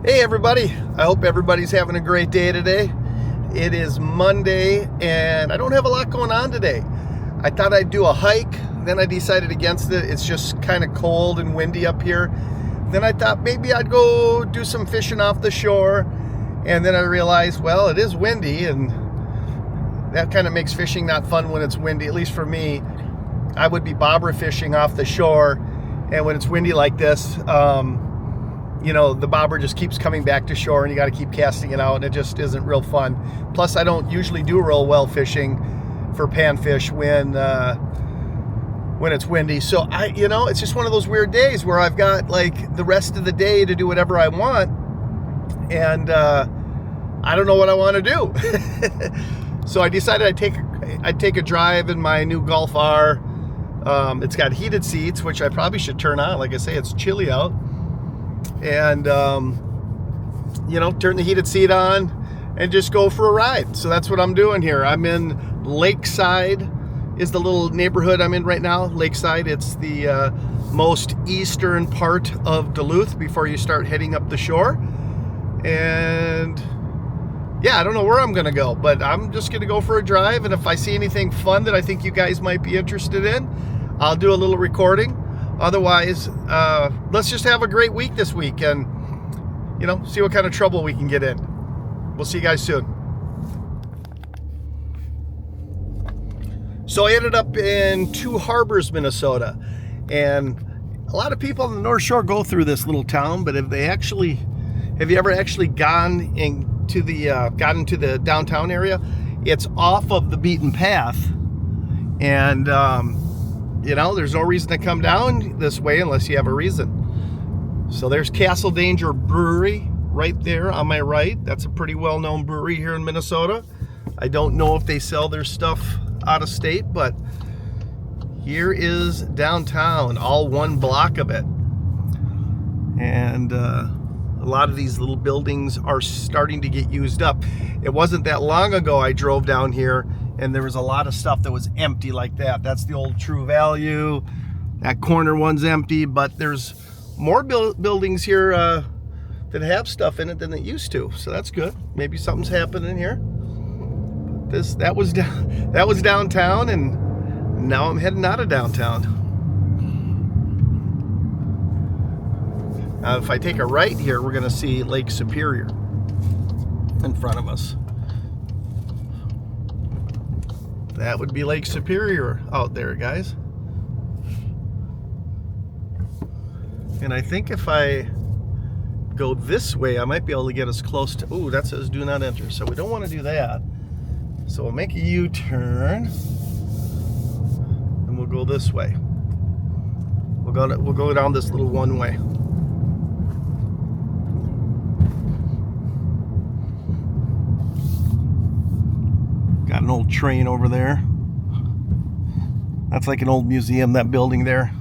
Hey everybody, I hope everybody's having a great day today. It is Monday and I don't have a lot going on today. I thought I'd do a hike, then I decided against it. It's just kind of cold and windy up here. Then I thought maybe I'd go do some fishing off the shore, and then I realized, well, it is windy and that kind of makes fishing not fun when it's windy. At least for me, I would be bobber fishing off the shore, and when it's windy like this, the bobber just keeps coming back to shore and you got to keep casting it out, and it just isn't real fun. Plus, I don't usually do real well fishing for panfish when it's windy. So it's just one of those weird days where I've got like the rest of the day to do whatever I want, and I don't know what I want to do. So I decided I'd take a drive in my new Golf R. It's got heated seats, which I probably should turn on. Like I say, it's chilly out. And turn the heated seat on and just go for a ride. So that's what I'm doing here. I'm in Lakeside, is the little neighborhood I'm in right now. Lakeside, it's the most eastern part of Duluth before you start heading up the shore. And yeah, I don't know where I'm gonna go, but I'm just gonna go for a drive, and if I see anything fun that I think you guys might be interested in, I'll do a little recording. Otherwise, let's just have a great week this week and, see what kind of trouble we can get in. We'll see you guys soon. So I ended up in Two Harbors, Minnesota. And a lot of people on the North Shore go through this little town, but have you ever actually gotten into the downtown area? It's off of the beaten path. And, there's no reason to come down this way unless you have a reason. So there's Castle Danger Brewery right there on my right. That's a pretty well-known brewery here in Minnesota. I don't know if they sell their stuff out of state, but here is downtown, all one block of it. And a lot of these little buildings are starting to get used up. It wasn't that long ago I drove down here and there was a lot of stuff that was empty like that. That's the old True Value. That corner one's empty, but there's more buildings here that have stuff in it than it used to. So that's good. Maybe something's happening here. That was downtown, and now I'm heading out of downtown. Now, if I take a right here, we're gonna see Lake Superior in front of us. That would be Lake Superior out there, guys. And I think if I go this way, I might be able to get as close to... Ooh, that says do not enter. So we don't want to do that. So we'll make a U-turn. And we'll go this way. We'll go down this little one-way. Got an old train over there. That's like an old museum, that building there.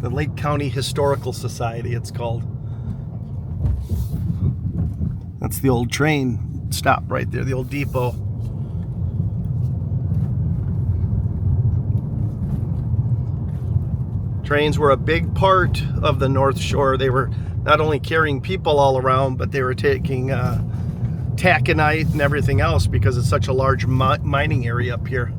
The Lake County Historical Society, it's called. That's the old train stop right there, the old depot. Trains were a big part of the North Shore. They were not only carrying people all around, but they were taking taconite and everything else because it's such a large mining area up here.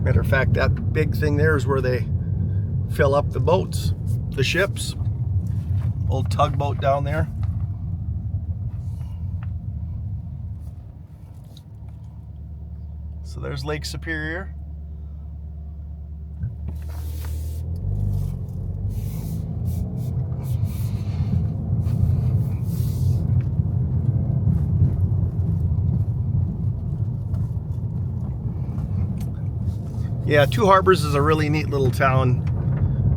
Matter of fact, that big thing there is where they fill up the boats, the ships. Old tugboat down there. So there's Lake Superior. Yeah, Two Harbors is a really neat little town.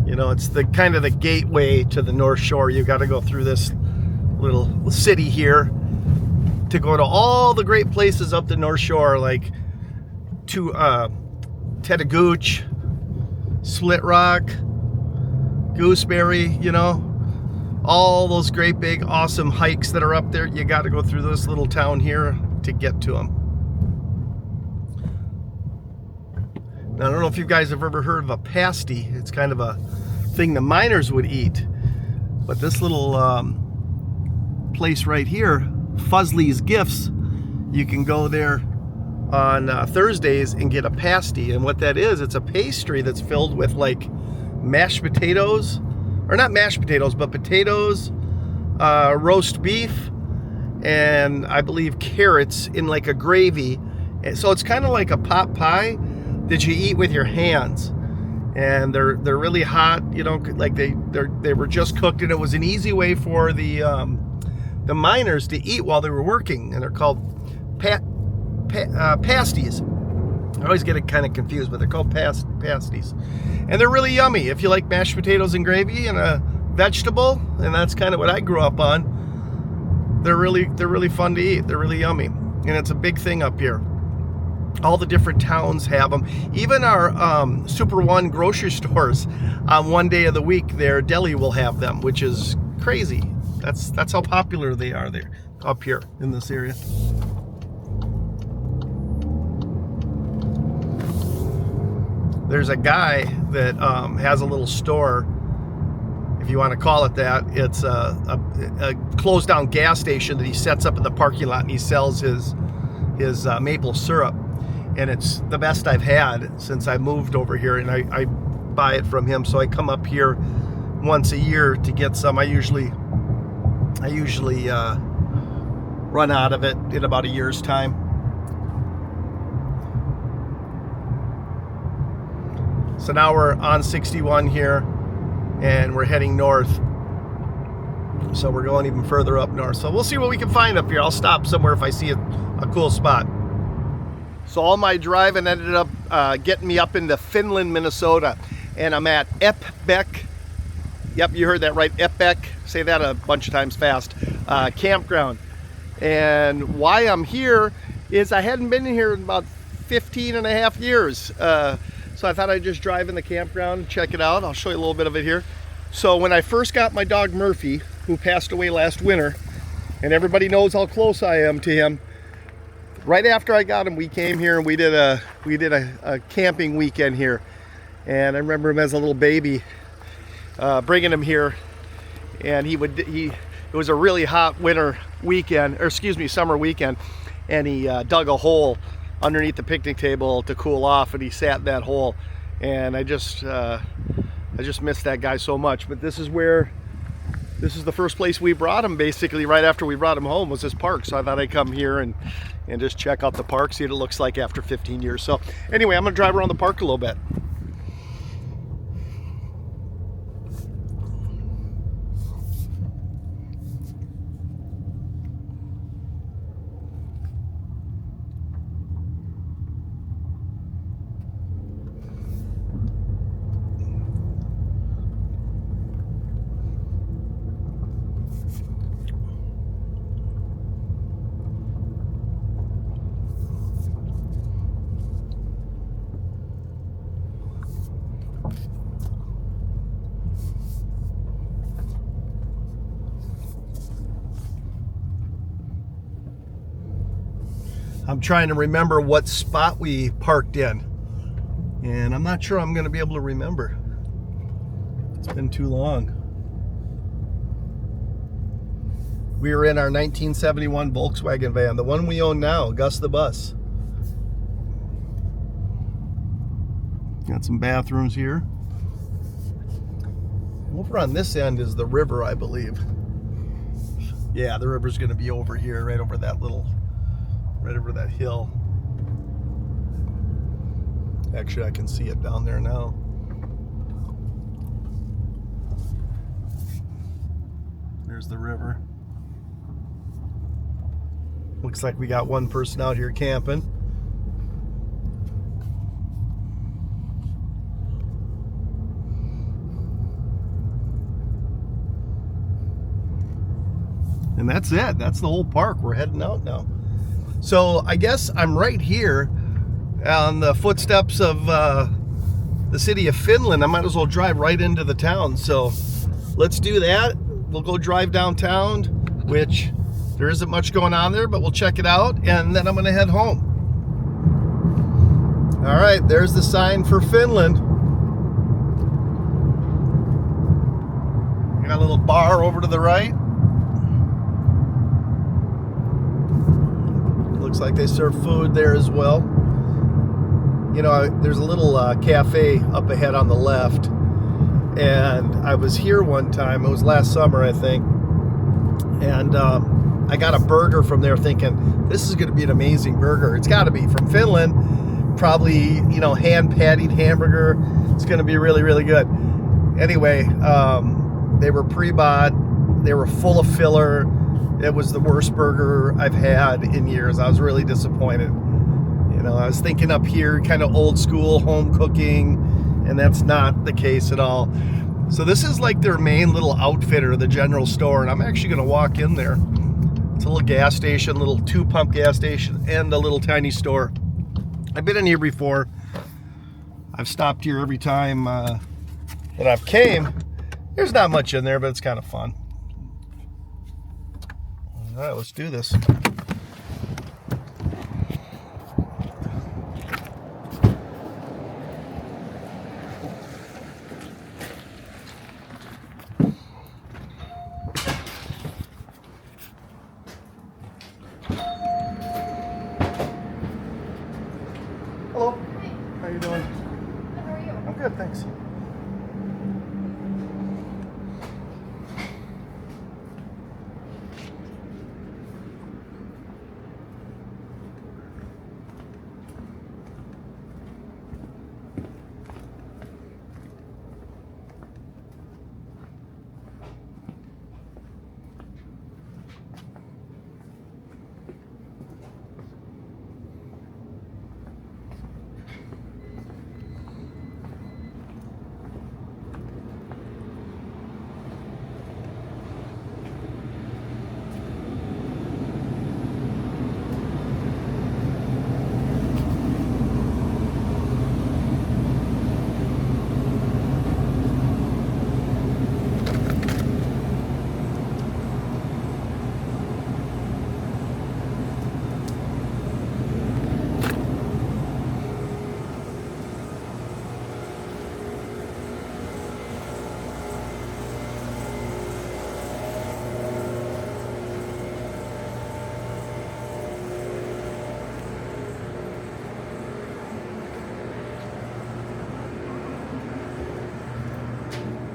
It's the kind of the gateway to the North Shore. You got to go through this little city here to go to all the great places up the North Shore, like to Tettagooch, Split Rock, Gooseberry, all those great big awesome hikes that are up there. You got to go through this little town here to get to them. Now, I don't know if you guys have ever heard of a pasty. It's kind of a thing the miners would eat. But this little place right here, Fuzzly's Gifts, you can go there on Thursdays and get a pasty. And what that is, it's a pastry that's filled with like mashed potatoes, or not mashed potatoes, but potatoes, roast beef, and I believe carrots in like a gravy. So it's kind of like a pot pie that you eat with your hands. And they're really hot, you know, like they were just cooked, and it was an easy way for the miners to eat while they were working, and they're called pasties. I always get it kind of confused, but they're called pasties, and they're really yummy if you like mashed potatoes and gravy and a vegetable, and that's kind of what I grew up on. They're really fun to eat. They're really yummy, and it's a big thing up here. All the different towns have them. Even our Super One grocery stores, on one day of the week, their deli will have them, which is crazy. That's how popular they are there up here in this area. There's a guy that has a little store, if you want to call it that. It's a closed down gas station that he sets up in the parking lot, and he sells his maple syrup. And it's the best I've had since I moved over here, and I buy it from him. So I come up here once a year to get some. I usually run out of it in about a year's time. So now we're on 61 here, and we're heading north. So we're going even further up north. So we'll see what we can find up here. I'll stop somewhere if I see a cool spot. So all my driving ended up getting me up into Finland, Minnesota, and I'm at Epbeck. Yep, you heard that right, Epbeck. Say that a bunch of times fast. Campground. And why I'm here is I hadn't been here in about 15 and a half years. So I thought I'd just drive in the campground and check it out. I'll show you a little bit of it here. So when I first got my dog Murphy, who passed away last winter, and everybody knows how close I am to him, right after I got him, we came here and we did a camping weekend here. And I remember him as a little baby, bringing him here, and it was a really hot winter weekend, or excuse me, summer weekend, and he dug a hole underneath the picnic table to cool off, and he sat in that hole, and I just miss that guy so much. But this is the first place we brought him, basically right after we brought him home, was this park. So I thought I'd come here and just check out the park, see what it looks like after 15 years. So anyway, I'm gonna drive around the park a little bit. I'm trying to remember what spot we parked in, and I'm not sure I'm going to be able to remember. It's been too long. We were in our 1971 Volkswagen van, the one we own now, Gus the Bus. Got some bathrooms here. Over on this end is the river, I believe. Yeah, the river's going to be over here, right over that hill. Actually, I can see it down there now. There's the river. Looks like we got one person out here camping. And that's it. That's the whole park. We're heading out now. So I guess I'm right here on the footsteps of the city of Finland. I might as well drive right into the town. So let's do that. We'll go drive downtown, which there isn't much going on there, but we'll check it out, and then I'm going to head home. All right, there's the sign for Finland. Got a little bar over to the right. Looks like they serve food there as well. You know, there's a little cafe up ahead on the left. And I was here one time, it was last summer, I think. And I got a burger from there thinking, this is going to be an amazing burger. It's got to be from Finland. Probably, you know, hand-patted hamburger. It's going to be really, really good. Anyway, they were pre-bought. They were full of filler. It was the worst burger I've had in years. I was really disappointed. You know, I was thinking up here, kind of old school home cooking, and that's not the case at all. So this is like their main little outfitter, the general store, and I'm actually going to walk in there. It's a little gas station, little 2-pump gas station, and a little tiny store. I've been in here before. I've stopped here every time that I've came. There's not much in there, but it's kind of fun. All right, let's do this. Hello. Hey. How you doing? How are you? I'm good, thanks.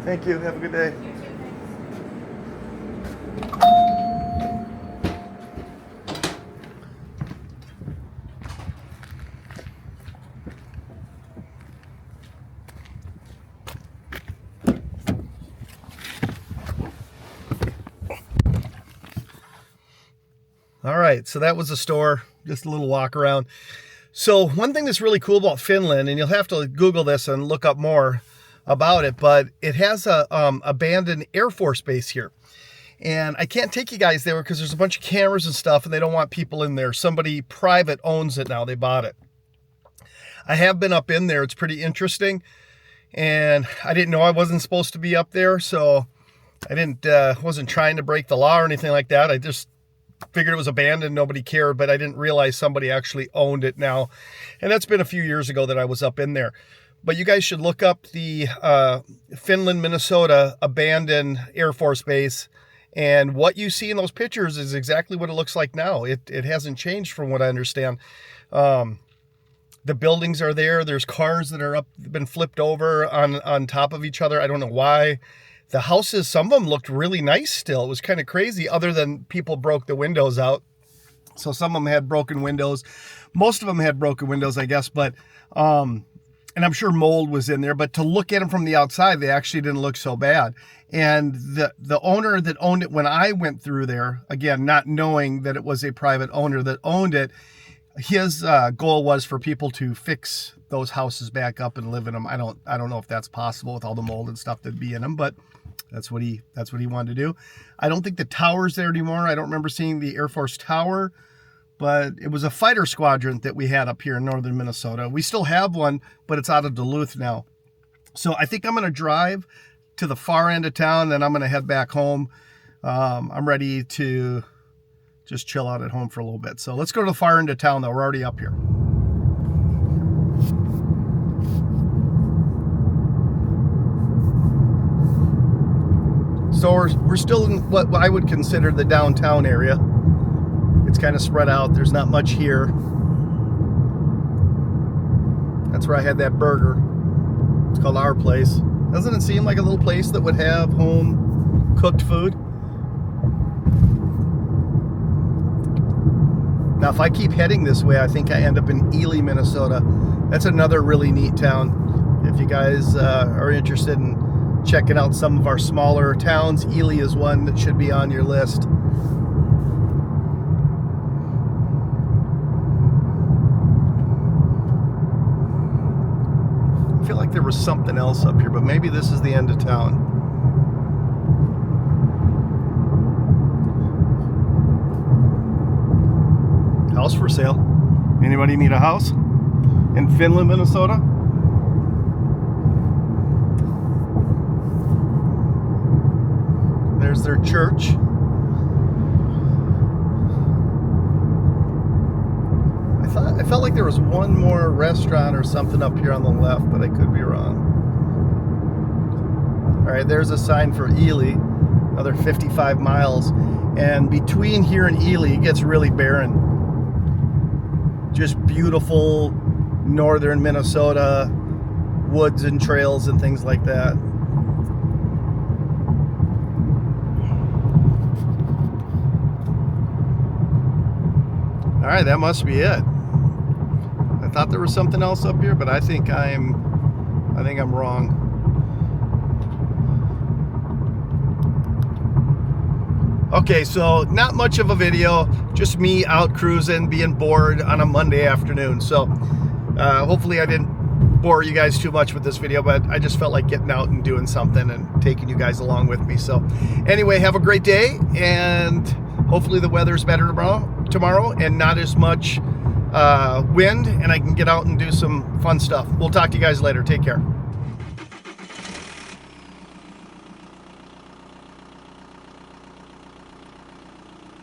Thank you. Have a good day. All right, so that was the store, just a little walk around. So one thing that's really cool about Finland, and you'll have to Google this and look up more about it, but it has a abandoned Air Force base here. And I can't take you guys there because there's a bunch of cameras and stuff and they don't want people in there. Somebody private owns it now, they bought it. I have been up in there, it's pretty interesting. And I didn't know I wasn't supposed to be up there, so I wasn't trying to break the law or anything like that. I just figured it was abandoned, nobody cared, but I didn't realize somebody actually owned it now. And that's been a few years ago that I was up in there. But you guys should look up the Finland, Minnesota abandoned Air Force base. And what you see in those pictures is exactly what it looks like now. It hasn't changed from what I understand. The buildings are there. There's cars that are been flipped over on top of each other. I don't know why. The houses, some of them looked really nice still. It was kind of crazy, other than people broke the windows out. So some of them had broken windows. Most of them had broken windows, I guess. But and I'm sure mold was in there, but to look at them from the outside, they actually didn't look so bad. And the owner that owned it when I went through there, again, not knowing that it was a private owner that owned it, his goal was for people to fix those houses back up and live in them. I don't know if that's possible with all the mold and stuff that'd be in them, but that's what he wanted to do. I don't think the tower's there anymore. I don't remember seeing the Air Force Tower. But it was a fighter squadron that we had up here in northern Minnesota. We still have one, but it's out of Duluth now. So I think I'm going to drive to the far end of town, then I'm going to head back home. I'm ready to just chill out at home for a little bit. So let's go to the far end of town, though. We're already up here. So we're still in what I would consider the downtown area. It's kind of spread out. There's not much here. That's where I had that burger. It's called Our Place. Doesn't it seem like a little place that would have home cooked food? Now, if I keep heading this way, I think I end up in Ely, Minnesota. That's another really neat town. If you guys are interested in checking out some of our smaller towns, Ely is one that should be on your list. I feel like there was something else up here, but maybe this is the end of town. House for sale. Anybody need a house in Finland, Minnesota? There's their church. I felt like there was one more restaurant or something up here on the left, but I could be wrong. All right, there's a sign for Ely, another 55 miles. And between here and Ely, it gets really barren. Just beautiful northern Minnesota woods and trails and things like that. All right, that must be it. I thought there was something else up here, but I think I'm wrong. Okay, so not much of a video, just me out cruising, being bored on a Monday afternoon. So hopefully I didn't bore you guys too much with this video, but I just felt like getting out and doing something and taking you guys along with me. So anyway, have a great day, and hopefully the weather's better tomorrow and not as much wind, and I can get out and do some fun stuff. We'll talk to you guys later. Take care.